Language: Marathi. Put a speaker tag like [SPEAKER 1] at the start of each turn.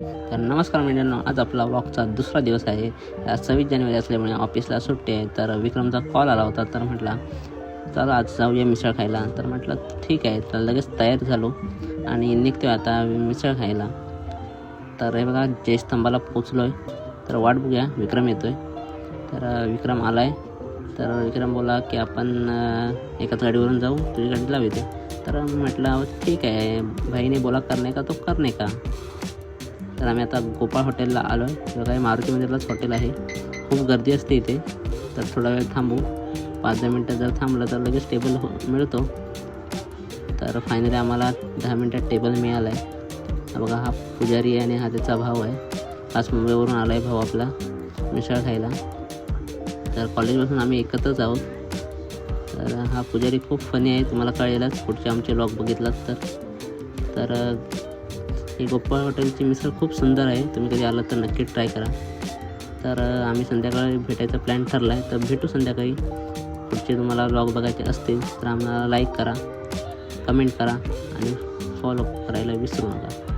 [SPEAKER 1] तर नमस्कार मित्रांनो, आज आपला वॉकचा दुसरा दिवस आहे. आज 26 जानेवारी असल्यामुळे ऑफिसला सुट्टी आहे. तर विक्रमचा कॉल आला होता, तर म्हटला चला आज जाऊया मिसळ खायला. तर म्हटलं ठीक आहे. तर लगेच तयार झालो आणि निघतो आता मिसळ खायला. तर हे बघा जयस्तंभाला पोचलो आहे. तर वाट बघूया, विक्रम येतो आहे. तर विक्रम आला आहे. तर विक्रम बोला की आपण एकाच गाडीवरून जाऊ, तुझी गाडी लाव येते. तर म्हटलं ठीक आहे, भाईने बोला करणे का तो करणे का. तर आम्ही आता गोपाळ हॉटेलला आलो आहे. बघा मारुती मंदिरलाच हॉटेल आहे. खूप गर्दी असते इथे. तर थोडा वेळ थांबू, 5-10 मिनटं जर थांबलं तर लगेच टेबल मिळतो. तर फायनली आम्हाला 10 मिनटात टेबल मिळाला आहे. बघा हा पुजारी आहे आणि हा त्याचा भाऊ आहे. खास मुंबईवरून आला आहे भाऊ आपला मिसळ खायला. तर कॉलेजपासून आम्ही एकत्रच आहोत. तर हा पुजारी खूप फनी आहे, तुम्हाला कळेलच पुढचे आमचे व्लॉग बघितलात तर ही गोपाळ हॉटेलची मिसळ खूप सुंदर आहे. तुम्ही कधी आलात तर नक्की ट्राय करा. तर आम्ही संध्याकाळी भेटायचा प्लॅन ठरला आहे. तर भेटू संध्याकाळी. पुढचे तुम्हाला व्लॉग बघायचे असतील तर आम्हाला लाईक करा, कमेंट करा आणि फॉलो करायला विसरू नका.